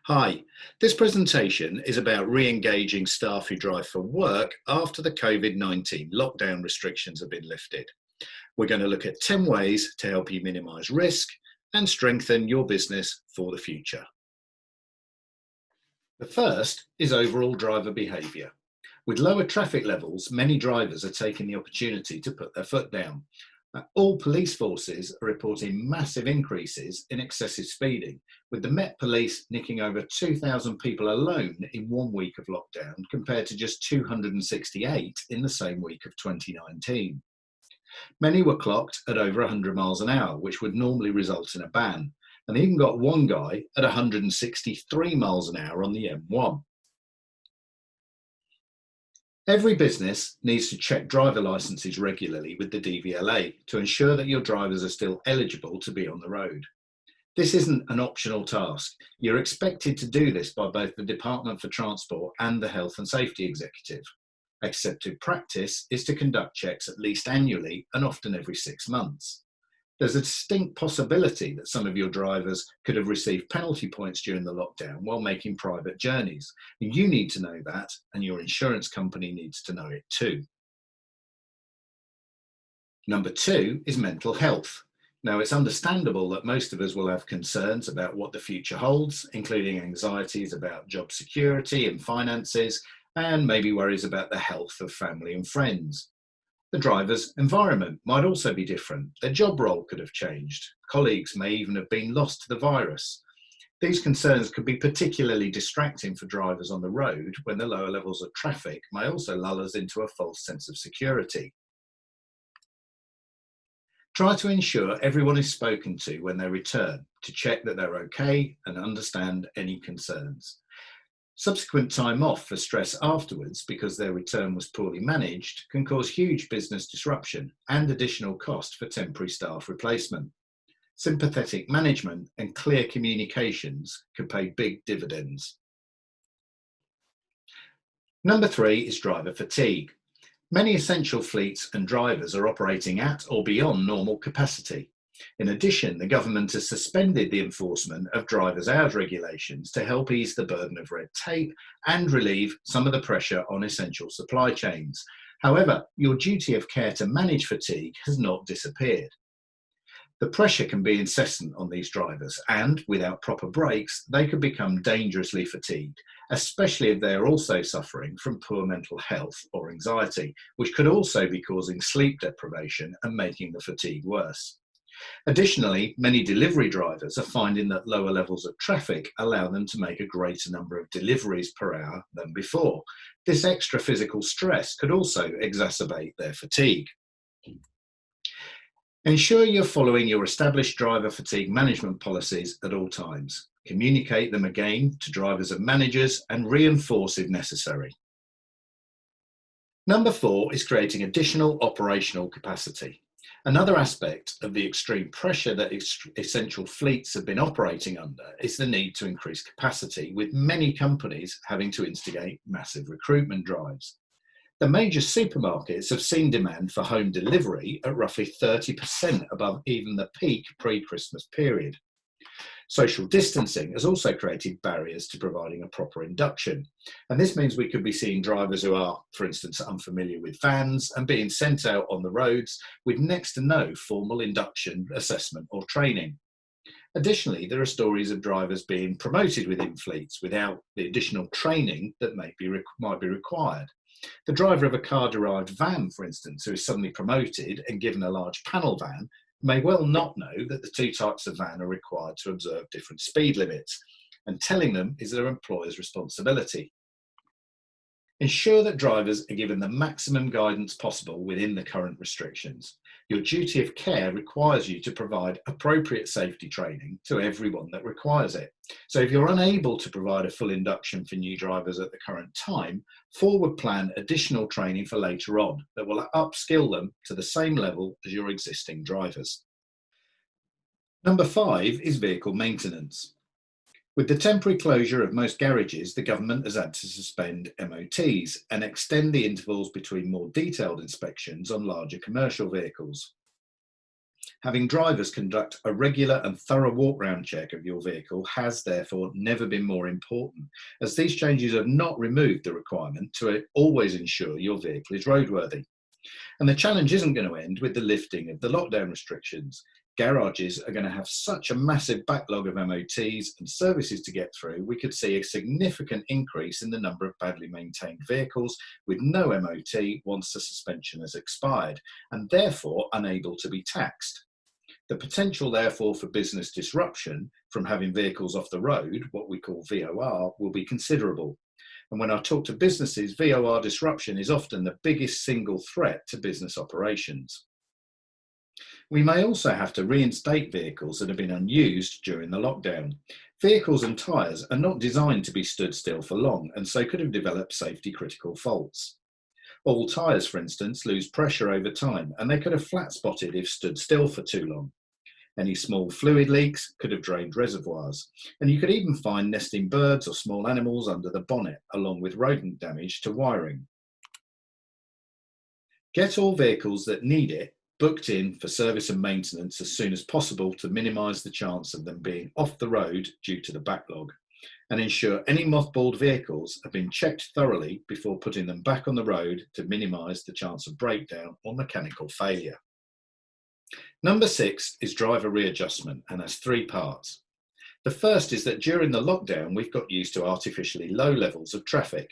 Hi, this presentation is about re-engaging staff who drive for work after the COVID-19 lockdown restrictions have been lifted. We're going to look at 10 ways to help you minimise risk and strengthen your business for the future. The first is overall driver behaviour. With lower traffic levels, many drivers are taking the opportunity to put their foot down. All police forces are reporting massive increases in excessive speeding, with the Met Police nicking over 2,000 people alone in 1 week of lockdown compared to just 268 in the same week of 2019. Many were clocked at over 100 miles an hour, which would normally result in a ban, and even got one guy at 163 miles an hour on the M1. Every business needs to check driver licences regularly with the DVLA to ensure that your drivers are still eligible to be on the road. This isn't an optional task. You're expected to do this by both the Department for Transport and the Health and Safety Executive. Accepted practice is to conduct checks at least annually and often every 6 months. There's a distinct possibility that some of your drivers could have received penalty points during the lockdown while making private journeys. You need to know that, and your insurance company needs to know it too. Number 2 is mental health. Now, it's understandable that most of us will have concerns about what the future holds, including anxieties about job security and finances, and maybe worries about the health of family and friends. The driver's environment might also be different. Their job role could have changed. Colleagues may even have been lost to the virus. These concerns could be particularly distracting for drivers on the road when the lower levels of traffic may also lull us into a false sense of security. Try to ensure everyone is spoken to when they return to check that they're okay and understand any concerns. Subsequent time off for stress afterwards because their return was poorly managed can cause huge business disruption and additional cost for temporary staff replacement. Sympathetic management and clear communications can pay big dividends. Number 3 is driver fatigue. Many essential fleets and drivers are operating at or beyond normal capacity. In addition, the government has suspended the enforcement of drivers' hours regulations to help ease the burden of red tape and relieve some of the pressure on essential supply chains. However, your duty of care to manage fatigue has not disappeared. The pressure can be incessant on these drivers, and without proper breaks, they could become dangerously fatigued, especially if they are also suffering from poor mental health or anxiety, which could also be causing sleep deprivation and making the fatigue worse. Additionally, many delivery drivers are finding that lower levels of traffic allow them to make a greater number of deliveries per hour than before. This extra physical stress could also exacerbate their fatigue. Ensure you're following your established driver fatigue management policies at all times. Communicate them again to drivers and managers and reinforce if necessary. Number 4 is creating additional operational capacity. Another aspect of the extreme pressure that essential fleets have been operating under is the need to increase capacity, with many companies having to instigate massive recruitment drives. The major supermarkets have seen demand for home delivery at roughly 30% above even the peak pre-Christmas period. Social distancing has also created barriers to providing a proper induction. And this means we could be seeing drivers who are, for instance, unfamiliar with vans and being sent out on the roads with next to no formal induction, assessment or training. Additionally, there are stories of drivers being promoted within fleets without the additional training that might be required. The driver of a car-derived van, for instance, who is suddenly promoted and given a large panel van, may well not know that the 2 types of van are required to observe different speed limits, and telling them is their employer's responsibility. Ensure that drivers are given the maximum guidance possible within the current restrictions. Your duty of care requires you to provide appropriate safety training to everyone that requires it. So if you're unable to provide a full induction for new drivers at the current time, forward plan additional training for later on that will upskill them to the same level as your existing drivers. Number 5 is vehicle maintenance. With the temporary closure of most garages, the government has had to suspend MOTs and extend the intervals between more detailed inspections on larger commercial vehicles. Having drivers conduct a regular and thorough walk-round check of your vehicle has therefore never been more important, as these changes have not removed the requirement to always ensure your vehicle is roadworthy. And the challenge isn't going to end with the lifting of the lockdown restrictions. Garages are going to have such a massive backlog of MOTs and services to get through, we could see a significant increase in the number of badly maintained vehicles with no MOT once the suspension has expired, and therefore unable to be taxed. The potential, therefore, for business disruption from having vehicles off the road, what we call VOR, will be considerable. And when I talk to businesses, VOR disruption is often the biggest single threat to business operations. We may also have to reinstate vehicles that have been unused during the lockdown. Vehicles and tyres are not designed to be stood still for long, and so could have developed safety critical faults. All tyres, for instance, lose pressure over time, and they could have flat spotted if stood still for too long. Any small fluid leaks could have drained reservoirs, and you could even find nesting birds or small animals under the bonnet, along with rodent damage to wiring. Get all vehicles that need it booked in for service and maintenance as soon as possible to minimise the chance of them being off the road due to the backlog, and ensure any mothballed vehicles have been checked thoroughly before putting them back on the road to minimise the chance of breakdown or mechanical failure. Number 6 is driver readjustment, and has 3 parts. The first is that during the lockdown, we've got used to artificially low levels of traffic.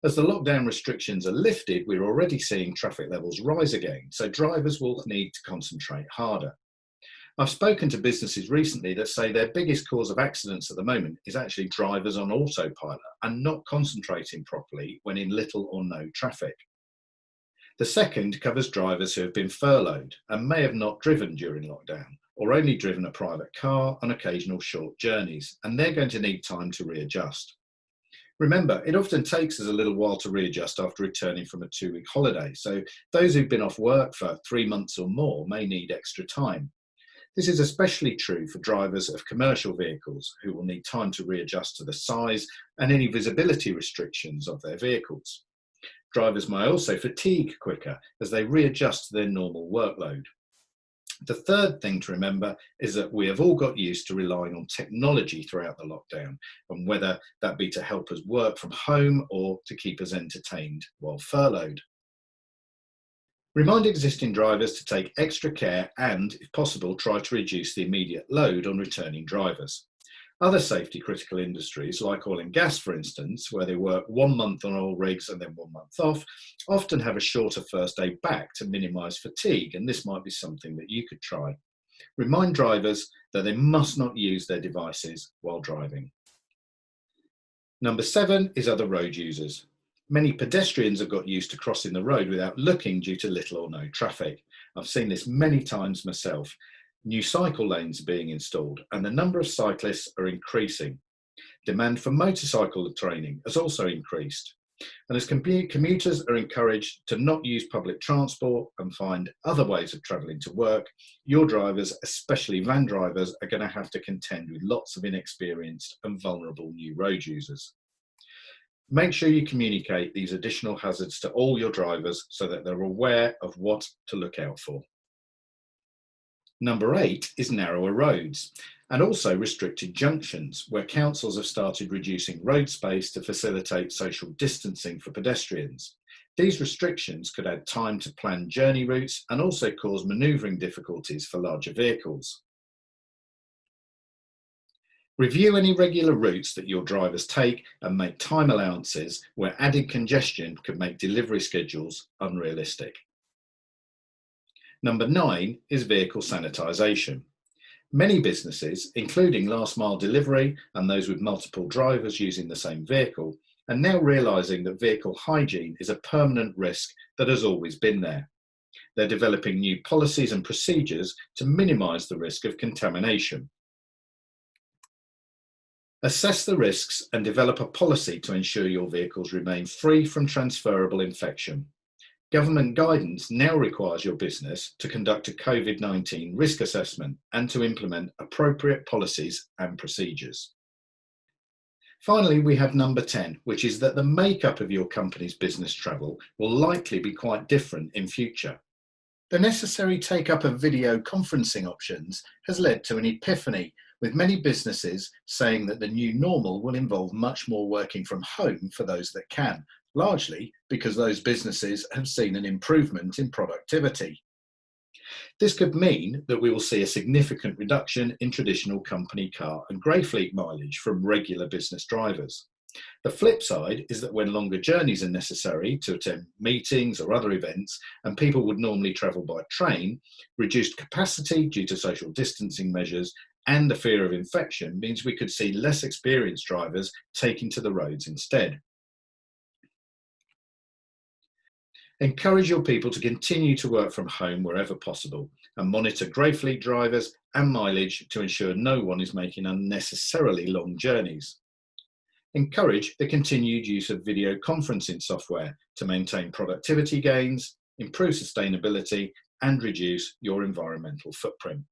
As the lockdown restrictions are lifted, we're already seeing traffic levels rise again, so drivers will need to concentrate harder. I've spoken to businesses recently that say their biggest cause of accidents at the moment is actually drivers on autopilot and not concentrating properly when in little or no traffic. The second covers drivers who have been furloughed and may have not driven during lockdown, or only driven a private car on occasional short journeys, and they're going to need time to readjust. Remember, it often takes us a little while to readjust after returning from a 2-week holiday, so those who've been off work for 3 months or more may need extra time. This is especially true for drivers of commercial vehicles, who will need time to readjust to the size and any visibility restrictions of their vehicles. Drivers may also fatigue quicker as they readjust to their normal workload. The third thing to remember is that we have all got used to relying on technology throughout the lockdown, and whether that be to help us work from home or to keep us entertained while furloughed. Remind existing drivers to take extra care and, if possible, try to reduce the immediate load on returning drivers. Other safety critical industries, like oil and gas for instance, where they work 1 month on oil rigs and then 1 month off, often have a shorter first day back to minimise fatigue, and this might be something that you could try. Remind drivers that they must not use their devices while driving. Number 7 is other road users. Many pedestrians have got used to crossing the road without looking due to little or no traffic. I've seen this many times myself. New cycle lanes are being installed and the number of cyclists are increasing. Demand for motorcycle training has also increased. And as commuters are encouraged to not use public transport and find other ways of travelling to work, your drivers, especially van drivers, are going to have to contend with lots of inexperienced and vulnerable new road users. Make sure you communicate these additional hazards to all your drivers so that they're aware of what to look out for. Number 8 is narrower roads and also restricted junctions, where councils have started reducing road space to facilitate social distancing for pedestrians. These restrictions could add time to plan journey routes and also cause manoeuvring difficulties for larger vehicles. Review any regular routes that your drivers take and make time allowances where added congestion could make delivery schedules unrealistic. Number 9 is vehicle sanitisation. Many businesses, including last mile delivery and those with multiple drivers using the same vehicle, are now realising that vehicle hygiene is a permanent risk that has always been there. They're developing new policies and procedures to minimise the risk of contamination. Assess the risks and develop a policy to ensure your vehicles remain free from transferable infection. Government guidance now requires your business to conduct a COVID-19 risk assessment and to implement appropriate policies and procedures. Finally, we have number 10, which is that the makeup of your company's business travel will likely be quite different in future. The necessary take-up of video conferencing options has led to an epiphany, with many businesses saying that the new normal will involve much more working from home for those that can, largely because those businesses have seen an improvement in productivity. This could mean that we will see a significant reduction in traditional company car and grey fleet mileage from regular business drivers. The flip side is that when longer journeys are necessary to attend meetings or other events, and people would normally travel by train, reduced capacity due to social distancing measures and the fear of infection means we could see less experienced drivers taking to the roads instead. Encourage your people to continue to work from home wherever possible and monitor grey fleet drivers and mileage to ensure no one is making unnecessarily long journeys. Encourage the continued use of video conferencing software to maintain productivity gains, improve sustainability, and reduce your environmental footprint.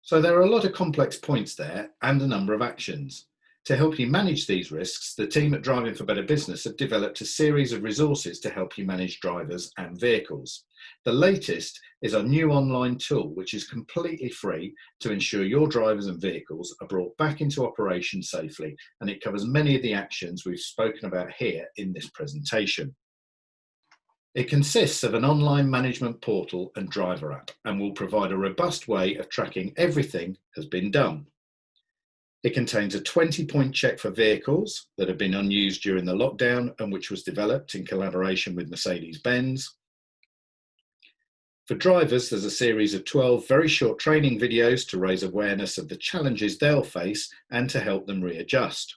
So there are a lot of complex points there and a number of actions. To help you manage these risks, the team at Driving for Better Business have developed a series of resources to help you manage drivers and vehicles. The latest is our new online tool, which is completely free to ensure your drivers and vehicles are brought back into operation safely, and it covers many of the actions we've spoken about here in this presentation. It consists of an online management portal and driver app and will provide a robust way of tracking everything has been done. It contains a 20-point check for vehicles that have been unused during the lockdown and which was developed in collaboration with Mercedes-Benz. For drivers, there's a series of 12 very short training videos to raise awareness of the challenges they'll face and to help them readjust.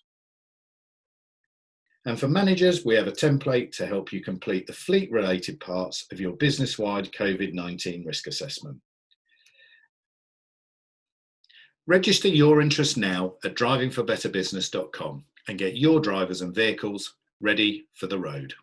And for managers, we have a template to help you complete the fleet-related parts of your business-wide COVID-19 risk assessment. Register your interest now at drivingforbetterbusiness.com and get your drivers and vehicles ready for the road.